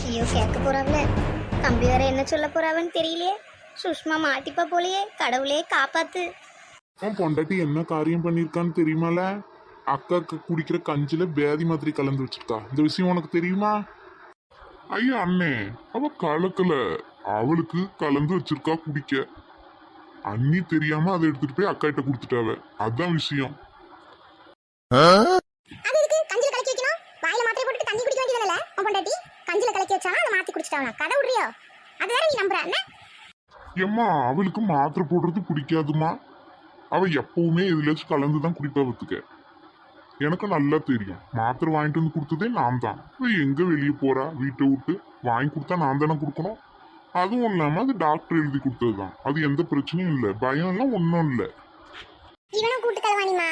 ஐயோ கேட்க போறாங்களே, தம்பி வேற என்ன சொல்ல போறாவன்னு தெரியலையே. சுஷ்மா மாட்டிப்பா போலயே, கடவுளே காப்பாத்து. அவன் பொண்டாட்டி என்ன காரியம் பண்ணியிருக்கான்னு தெரியுமால? அக்காக்கு குடிக்கிற கஞ்சில பேதி மாதிரி கலந்து வச்சிருக்கா. இந்த விஷயம் உனக்கு தெரியுமா? ஐயா அண்ணே, அவ கலக்கல, அவளுக்கு கலந்து வச்சிருக்கா குடிக்க. அண்ணி தெரியாம அதை எடுத்துட்டு போய் அக்கா கிட்ட கொடுத்துட்டாவ. அதான் விஷயம். அது எதுக்கு கஞ்சில கலக்கி வைக்கணும்? வாயில மாத்திரை போட்டு தண்ணி குடிக்க வேண்டியதுல உன் பொண்டாட்டி கஞ்சில கலக்கி வச்சானா அதை மாத்தி குடிச்சிட்டானா? கதை விடுறியோ? அது வேற நீ நம்புற என்ன? ஏம்மா அவளுக்கு மாத்திரை போடுறது பிடிக்காதுமா. அவ எப்பவுமே எதுலாச்சும் கலந்துதான் குடிப்பா வத்துக்க. எனக்கு நல்லா தெரியும். மாத்திரை வாங்கிட்டு வந்து கொடுத்ததே நான் தான். எங்க வெளியே போறா வீட்டை விட்டு? வாங்கி கொடுத்தா நான் தானே கொடுக்கணும். அதுவும் இல்லாம அது டாக்டர் எழுதி கொடுத்ததுதான். அது எந்த பிரச்சனையும் இல்லை, பயம் எல்லாம் ஒன்றும் இல்லை. இவனும் கூட்டு கலவாணிமா,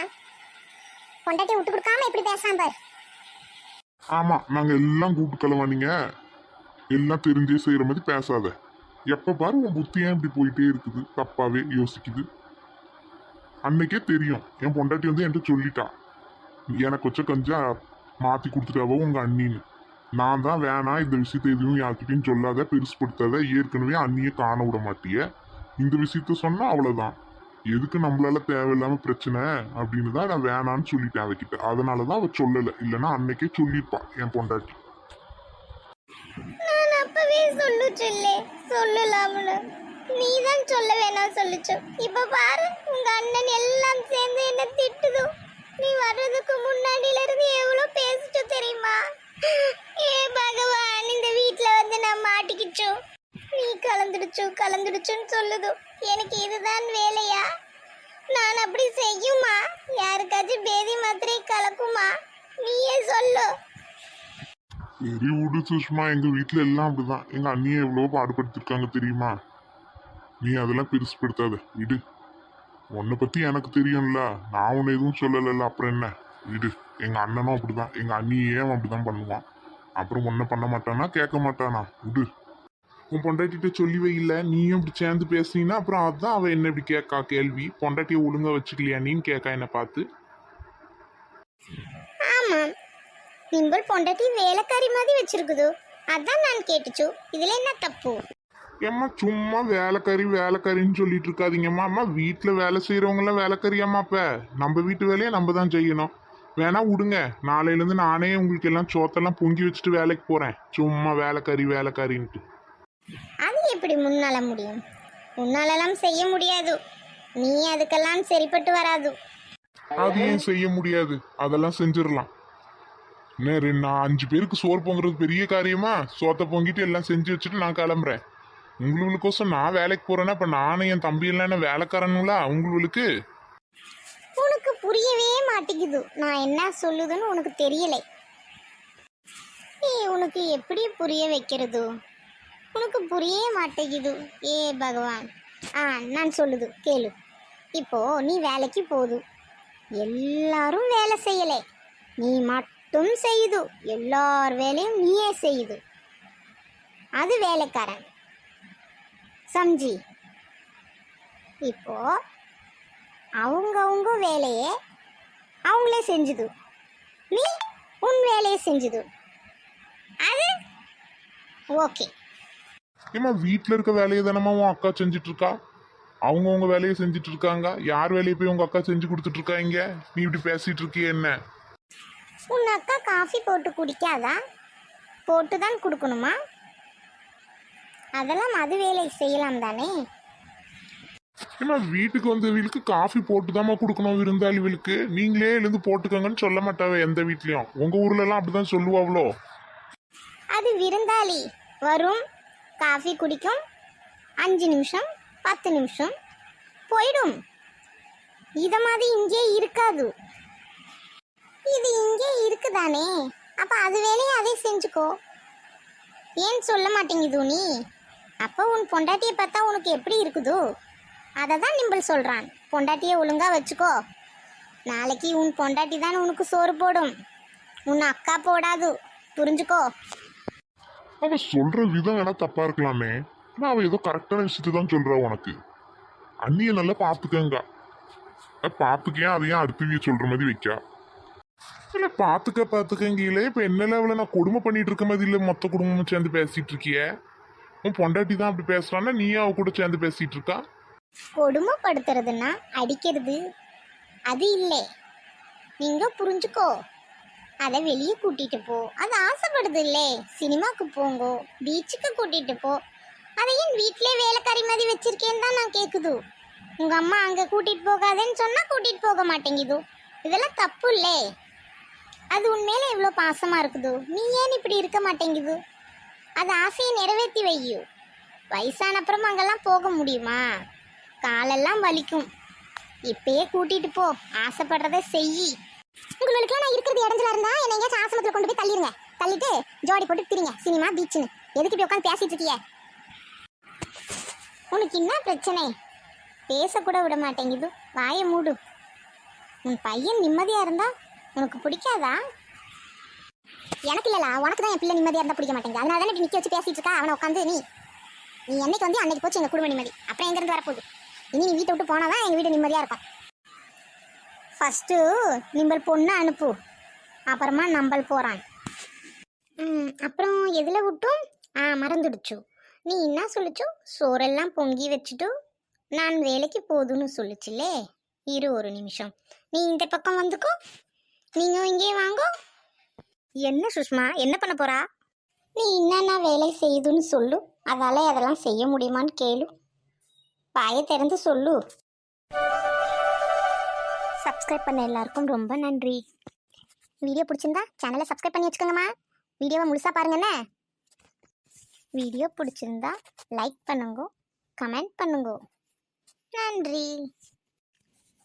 பொண்டாட்டி விட்டு கொடுக்காம எப்படி பேசாம பாரு. ஆமா, நாங்க எல்லாம் கூட்டு கலவானீங்க. எல்லாம் தெரிஞ்சே செய்யற மாதிரி பேசாத. எப்ப பாரு உன் புத்தி ஏன் இப்படி போயிட்டே இருக்குது, தப்பாவே யோசிக்குது. அன்னைக்கே தெரியும், என் பொண்டாட்டி வந்து என்கிட்ட சொல்லிட்டா, எனக்கு வச்ச கஞ்சா மாத்தி கொடுத்துட்டாவோ உங்க அண்ணின்னு. நான் தான் வேணாம், இந்த விஷயத்த எதுவும் யார்கிட்டையும் சொல்லாத, பெருசுப்படுத்தாத, ஏற்கனவே அண்ணியை காண விட மாட்டிய, இந்த விஷயத்த சொன்னா அவ்வளவுதான், எதுக்கு நம்மளால தேவையில்லாம பிரச்சனை அப்படின்னு தான் நான் வேணான்னு சொல்லிட்டேன் அவகிட்ட. அதனாலதான் அவ சொல்லல, இல்லைன்னா அன்னைக்கே சொல்லியிருப்பா என் பொண்டாட்டி. நான் அப்பவே சொல்லுச்சல்லே, சொல்லலாம்ல. நீ தான் சொல்ல வேணாம் சொல்லுச்சு. இப்ப பாரு உங்க அண்ணன் எல்லாம் சேர்ந்து என்ன திட்டுதோ. நீ வர்றதுக்கு முன்னாடில இருந்து எவ்வளவு பேசிட்டு தெரியுமா? ஏ பகவான், இந்த வீட்ல வந்து நான் மாட்டிக்கிச்சோ. நீ கலந்துடுச்சுன்னு சொல்லுதோ. எனக்கு இதுதான் வேலையா? நான் அப்படி செய்யுமா? யாருக்காச்சும் பேதி மாத்திரை கலக்குமா? நீயே சொல்லு. சரி விடு சுஷ்மா, எங்க வீட்டுல எல்லாம் அப்படிதான். எங்க அண்ணியை எவ்வளவோ பாடுபடுத்திருக்காங்க தெரியுமா? நீ அதெல்லாம் பெருசுப்படுத்தாத, விடு. உன்னை பத்தி எனக்கு தெரியும்ல, நான் உன்னை எதுவும் சொல்லல, அப்புறம் என்ன, விடு. எங்க அண்ணனும் அப்படிதான், எங்க அண்ணியும் அப்படிதான் பண்ணுவான். அப்புறம் ஒன்ன பண்ண மாட்டானா, கேட்க மாட்டானா, விடு. உன் பொண்டாட்டிகிட்ட சொல்லி வையில்ல, நீயும் இப்படி சேர்ந்து பேசினீன்னா அப்புறம் அதான் அவன் என்ன இப்படி கேட்கா கேள்வி. பொண்டாட்டியை ஒழுங்கா வச்சுக்கலையா நீன்னு கேட்கா என்ன பார்த்து. ஆமா, நிம்பல் பொண்டாட்டி வேலைக்காரி மாதிரி வச்சிருக்குது, அதான் நான் கேட்டுச்சு. இதுல என்ன தப்பு? ஏம்மா சும்மா வேலைக்காரின்னு சொல்லிட்டு இருக்காதீங்கம்மா. அம்மா வீட்டில் வேலை செய்கிறவங்க எல்லாம் வேலைக்காரியாம்மா. அப்ப நம்ம வீட்டு வேலையை நம்ம தான் செய்யணும். வேணா விடுங்க, நாளையிலேருந்து நானே உங்களுக்கு எல்லாம் சோத்தெல்லாம் பொங்கி வச்சுட்டு வேலைக்கு போறேன். சும்மா வேலைக்காரின்ட்டு. அது எப்படி முன்னால முடியும்? உன்னாலெல்லாம் செய்ய முடியாது. நீ அதுக்கெல்லாம் சரிப்பட்டு வராது. அது ஏன் செய்ய முடியாது? அதெல்லாம் செஞ்சிடலாம். என்ன 5 பேருக்கு சோறு பொங்குறது பெரிய காரியமா? சோத்தை பொங்கிட்டு எல்லாம் செஞ்சு வச்சுட்டு நான் கிளம்புறேன். உங்களுக்கோசம் நான் வேலைக்கு போறேன்னா இப்ப நானும் என் தம்பி எல்லாம் என்ன வேலைக்காரனுங்களா உங்களுக்கு? உனக்கு புரியவே மாட்டேங்குது. நான் என்ன சொல்லுதுன்னு உனக்கு தெரியலை. உனக்கு எப்படி புரிய வைக்கிறது? உனக்கு புரிய மாட்டேங்குது. ஏ பகவான். நான் சொல்லுது கேளு. இப்போ நீ வேலைக்கு போகுது, எல்லாரும் வேலை செய்யலை, நீ மட்டும் செய்யுது. எல்லார் வேலையும் நீயே செய்யுது. அது வேலைக்காரன், சம்ஜி. இப்போ அவங்க வேலையை அவங்களே செஞ்சுது, நீ உன் வேலையை செஞ்சுது. அது ஓகே. ஏமா வீட்டில் இருக்க வேலையை தானம்மா உன் அக்கா செஞ்சுட்டு இருக்கா? அவங்கவுங்க வேலையை செஞ்சுட்டு இருக்காங்க. யார் வேலையை போய் உங்க அக்கா செஞ்சு கொடுத்துட்டு இருக்காங்க? நீ இப்படி பேசிட்டு இருக்கிய என்ன? உன் அக்கா காஃபி போட்டு குடிக்காதா? போட்டு தான் கொடுக்கணுமா? அதெல்லாம் அது வேலை செய்யலாம் தானே. ஏமா வீட்டுக்கு வந்தவங்களுக்கு காஃபி போட்டு தாம்மா கொடுக்கணும் விருந்தாளிகளுக்கு. நீங்களே எழுந்து போட்டுக்கங்கன்னு சொல்ல மாட்டாவே எந்த வீட்லயும். உங்க ஊர்ல எல்லாம் அப்படிதான் சொல்லுவாங்களோ? அது விருந்தாளி வரும், காஃபி குடிக்கும், 5 நிமிஷம் 10 நிமிஷம் போயிடும். இத மாதிரி இங்கே இருக்காது. இது இங்கே இருக்குதானே, அப்ப அது வேலையை அதை செஞ்சுக்கோ. ஏன் சொல்ல மாட்டேங்குது நீ? அப்போ உன் பொண்டாட்டியை பார்த்தா உனக்கு எப்படி இருக்குதோ அதை தான் நிம்பல் சொல்றான். பொண்டாட்டியை ஒழுங்கா வச்சுக்கோ. நாளைக்கு உன் பொண்டாட்டி தான் உனக்கு சோறு போடும், உன் அக்கா போடாது. புரிஞ்சுக்கோ. அவ சொல்ற விதம் வேணா தப்பா இருக்கலாமே, ஆனா அவ ஏதோ கரெக்டான விஷயத்தை தான் சொல்றா உனக்கு. அண்ணிய நல்லா பாத்துக்கங்க. பாத்துக்கேன், அதையும் அடுத்து சொல்ற மாதிரி வைக்கா. இல்லை பார்த்துக்கங்கீங்களே இப்போ என்ன லெவலில் நான் கொடுமை பண்ணிட்டு இருக்க மாதிரி இல்லை மொத்த குடும்பமும் சேர்ந்து பேசிட்டு இருக்கிய உன் பொண்டாட்டி தான் அப்படி பேசுறான்னா நீயும் அவ கூட சேர்ந்து பேசிட்டு இருக்கா. கொடுமைப்படுத்துறதுன்னா அடிக்கிறது அது இல்லை. நீங்க புரிஞ்சுக்கோ. அதை வெளியே கூட்டிட்டு போ. அது ஆசைப்படுது இல்லை. சினிமாக்கு போங்கோ, பீச்சுக்கு கூட்டிட்டு போ. அதை ஏன் வீட்டிலே வேலைக்காரி மாதிரி வச்சிருக்கேன்னு தான் நான் கேட்குது. உங்க அம்மா அங்கே கூட்டிட்டு போகாதேன்னு சொன்னா கூட்டிட்டு போக மாட்டேங்குது. இதெல்லாம் தப்பு இல்லை. அது உண்மையில எவ்வளோ பாசமா இருக்குது. நீ ஏன் இப்படி இருக்க மாட்டேங்குது? அது ஆசையை நிறைவேற்றி வையு. வயசான அப்புறம் அங்கெல்லாம் போக முடியுமா? காலெல்லாம் வலிக்கும். இப்பயே கூட்டிட்டு போ. ஆசைப்படுறத செய். உங்களுக்குலாம் நான் இருக்கிறது இடஞ்சலா இருந்தா என்னை எங்கேயாச்சும் ஆசிரமத்தில் கொண்டு போய் தள்ளிடுங்க. தள்ளிட்டு ஜோடி போட்டு திரிங்க சினிமா பீச்சுன்னு. எதுக்கு இப்படி உட்காந்து பேசிட்டு இருக்கிய? உனக்கு என்ன பிரச்சனை? பேசக்கூட விட மாட்டேங்குது. வாயை மூடு. உன் பையன் நிம்மதியா இருந்தா உனக்கு பிடிக்காதா? எனக்கு இல்லல, உனக்கு தான் என் பிள்ளை நிம்மதியா இருந்தா பிடிக்க மாட்டேங்குது. அதனால தானே இப்படி நிக்க வச்சு பேசிட்டு இருக்கா. அவனை உட்காந்து நீ என்னைக்கு வந்து அன்னைக்கு போச்சு எங்க குடும்ப நிம்மதி. அப்புறம் எங்க இருந்து வரப்போகுது? இனி நீ வீட்டை விட்டு போனாதான் எங்க வீடு நிம்மதியா இருக்கும். ஃபர்ஸ்ட் நிம்பல் பொண்ணு அனுப்பு, அப்புறமா நம்பல் போறான். அப்புறம் எதுல விட்டும்? மறந்துடுச்சு. நீ என்ன சொல்லிச்சு? சோறெல்லாம் பொங்கி வச்சுட்டு நான் வேலைக்கு போதுன்னு சொல்லிச்சுலே. இரு ஒரு நிமிஷம். நீ இந்த பக்கம் வந்துக்கோ. நீங்க இங்கே வாங்கோ. என்ன சுஷ்மா, என்ன பண்ண போறா? நீ என்னென்ன வேலை செய்யுதுன்னு சொல்லு. அதால அதெல்லாம் செய்ய முடியுமான்னு கேளு. வாயை திறந்து சொல்லு. சப்ஸ்கிரைப் பண்ண எல்லாருக்கும் ரொம்ப நன்றி. வீடியோ பிடிச்சிருந்தா சேனலை சப்ஸ்கிரைப் பண்ணி வச்சுக்கோங்கம்மா. வீடியோவை முழுசா பாருங்கண்ணே. வீடியோ பிடிச்சிருந்தா லைக் பண்ணுங்க, கமெண்ட் பண்ணுங்க. நன்றி.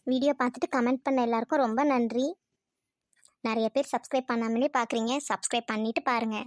வீடியோ பார்த்துட்டு கமெண்ட் பண்ண எல்லாருக்கும் ரொம்ப நன்றி. நிறைய பேர் சப்ஸ்கிரைப் பண்ணாமலே பார்க்குறீங்க. சப்ஸ்கிரைப் பண்ணிட்டு பாருங்கள்.